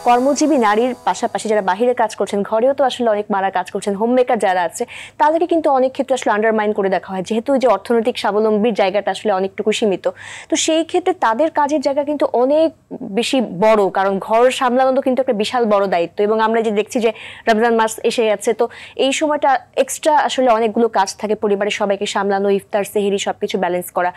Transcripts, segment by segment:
কর্মজীবী নারীর পাশাপাশি যারা বাহিরে কাজ করছেন, ঘরেও তো আসলে অনেক মারা কাজ করছেন, হোম মেকার যারা আছে, তাদেরকে কিন্তু অনেক ক্ষেত্রে আসলে আন্ডারমাইন করে দেখা হয়, যেহেতু যে অর্থনৈতিক স্বাবলম্বীর জায়গাটা আসলে অনেকটুকু সীমিত। তো সেই ক্ষেত্রে তাদের কাজের জায়গা কিন্তু অনেক বেশি বড়, কারণ ঘর সামলানো কিন্তু একটা বিশাল বড় দায়িত্ব। এবং আমরা যে দেখছি যে রমজান মাস এসে যাচ্ছে, তো এই সময়টা এক্সট্রা আসলে অনেকগুলো কাজ থাকে, পরিবারের সবাইকে সামলানো, ইফতার সেহরি সবকিছু ব্যালেন্স করা,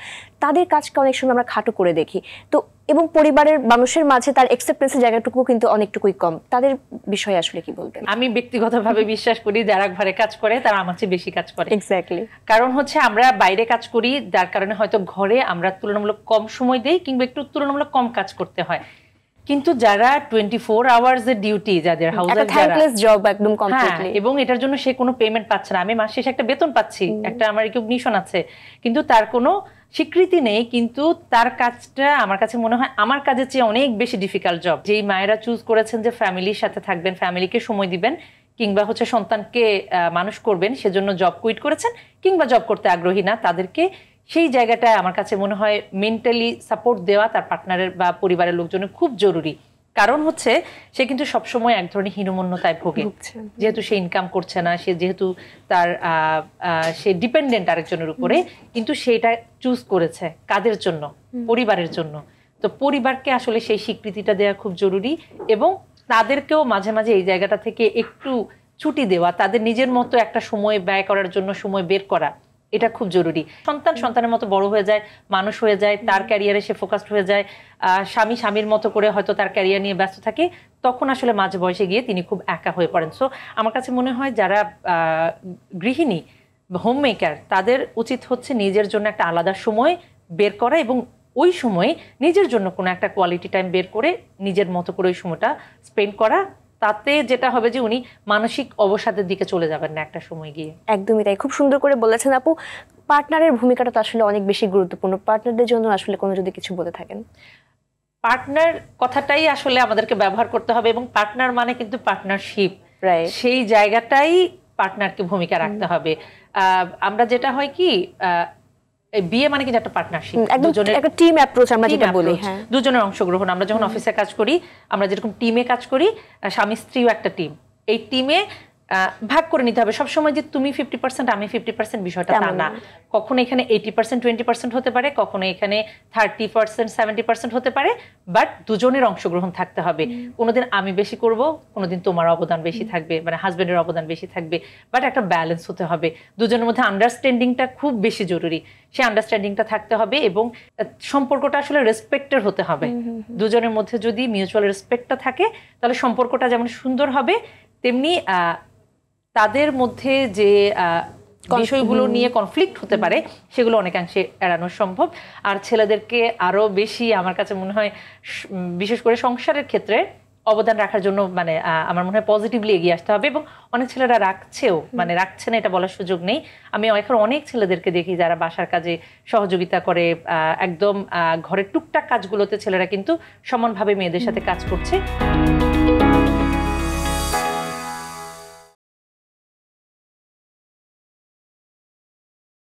তাদের কাজকে অনেক সময় আমরা খাটো করে দেখি। তো এবং পরিবারের মানুষের মাঝে তার অ্যাকসেপ্টেন্সের জায়গাটুকু কিন্তু অনেকটুকুই কম। তাদের বিষয়ে আসলে কি বলবেন? আমি ব্যক্তিগতভাবে বিশ্বাস করি যারা ঘরে কাজ করে তারা আমার চেয়ে বেশি কাজ করে। এক্স্যাক্টলি। কারণ হচ্ছে আমরা বাইরে কাজ করি, যার কারণে হয়তো ঘরে আমরা তুলনামূলক কম সময় দেই কিংবা একটু তুলনামূলক কম কাজ করতে হয়। কিন্তু যারা 24 আওয়ার্স এর ডিউটি, যাদের হাউসে থ্যাঙ্কলেস জব একদম কমপ্লিটলি, এবং এটার জন্য সে কোনো পেমেন্ট পাচ্ছে না। আমি মাস শেষে একটা বেতন পাচ্ছি, একটা আমার রিকগনিশন আছে, কিন্তু তার কোনো স্বীকৃতি নেই। কিন্তু তার কাজটা আমার কাছে মনে হয় আমার কাজের চেয়ে অনেক বেশি ডিফিকাল্ট জব। যেই মায়েরা চুজ করেছেন যে ফ্যামিলির সাথে থাকবেন, ফ্যামিলিকে সময় দিবেন, কিংবা হচ্ছে সন্তানকে মানুষ করবেন, সেজন্য জব কুইট করেছেন কিংবা জব করতে আগ্রহী না, তাদেরকে সেই জায়গাটায় আমার কাছে মনে হয় মেন্টালি সাপোর্ট দেওয়া তার পার্টনারের বা পরিবারের লোকজনের খুব জরুরি। কারণ হচ্ছে সে কিন্তু সবসময় এক ধরনের হীনমন্যতায় ভোগে, যেহেতু সে ইনকাম করছে না, সে যেহেতু তার সে ডিপেন্ডেন্ট আরেকজনের উপরে, কিন্তু সেটা চুজ করেছে কাদের জন্য? পরিবারের জন্য। তো পরিবারকে আসলে সেই স্বীকৃতিটা দেওয়া খুব জরুরি, এবং তাদেরকেও মাঝে মাঝে এই জায়গাটা থেকে একটু ছুটি দেওয়া, তাদের নিজের মতো একটা সময় ব্যয় করার জন্য সময় বের করা, এটা খুব জরুরি। সন্তানের মতো বড় হয়ে যায়, মানুষ হয়ে যায়, তার ক্যারিয়ারে সে ফোকাসড হয়ে যায়, স্বামী স্বামীর মতো করে হয়তো তার ক্যারিয়ার নিয়ে ব্যস্ত থাকে, তখন আসলে মাঝ বয়সে গিয়ে তিনি খুব একা হয়ে পড়েন। সো আমার কাছে মনে হয় যারা গৃহিণী, হোম মেকার, তাদের উচিত হচ্ছে নিজের জন্য একটা আলাদা সময় বের করা, এবং ওই সময় নিজের জন্য কোনো একটা কোয়ালিটি টাইম বের করে নিজের মতো করে ওই সময়টা স্পেন্ড করা। তাতে যেটা হবে যে উনি মানসিক অবসাদের দিকে চলে যাবেন না একটা সময় গিয়ে। একদমই তাই, খুব সুন্দর করে বলেছেন আপু। পার্টনারের ভূমিকাটা তো আসলে অনেক বেশি গুরুত্বপূর্ণ। পার্টনারদের জন্য আসলে কোনো যদি কিছু বলে থাকেন? পার্টনার কথাটাই আসলে আমাদেরকে ব্যবহার করতে হবে, এবং পার্টনার মানে কিন্তু পার্টনারশিপ, সেই জায়গাটাই পার্টনারকে ভূমিকা রাখতে হবে। আমরা যেটা হয় কি, বিয়ে মানে কিন্তু একটা পার্টনারশিপ, একটা টিম অ্যাপ্রোচ আমরা যেটা বলি, দুজনের অংশগ্রহণ। আমরা যখন অফিসে কাজ করি, আমরা যেরকম টিমে কাজ করি, স্বামী স্ত্রীও একটা টিম, এই টিমে ভাগ করে নিতে হবে। সবসময় যে তুমি 50% আমি 50% বিষয়টা তা না। কখনো এখানে 80% 20% হতে পারে, কখনো এখানে 30% 70% হতে পারে, বাট দুজনের অংশগ্রহণ থাকতে হবে। কোনোদিন আমি বেশি করব, কোনোদিন তোমার অবদান বেশি থাকবে, মানে হাজবেন্ডের অবদান বেশি থাকবে, বাট একটা ব্যালেন্স হতে হবে। দুজনের মধ্যে আন্ডারস্ট্যান্ডিংটা খুব বেশি জরুরি, সেই আন্ডারস্ট্যান্ডিংটা থাকতে হবে, এবং সম্পর্কটা আসলে রেসপেক্টের হতে হবে। দুজনের মধ্যে যদি মিউচুয়াল রেসপেক্টটা থাকে, তাহলে সম্পর্কটা যেমন সুন্দর হবে, তেমনি তাদের মধ্যে যে বিষয়গুলো নিয়ে কনফ্লিক্ট হতে পারে সেগুলো অনেকাংশে এড়ানো সম্ভব। আর ছেলেদেরকে আরো বেশি আমার কাছে মনে হয়, বিশেষ করে সংসারের ক্ষেত্রে অবদান রাখার জন্য মানে আমার মনে হয় পজিটিভলি এগিয়ে আসতে হবে। এবং অনেক ছেলেরা রাখছেও, মানে রাখছে না এটা বলার সুযোগ নেই। আমি এখন অনেক ছেলেদেরকে দেখি যারা বাসার কাজে সহযোগিতা করে, একদম ঘরের টুকটাক কাজগুলোতে ছেলেরা কিন্তু সমানভাবে মেয়েদের সাথে কাজ করছে।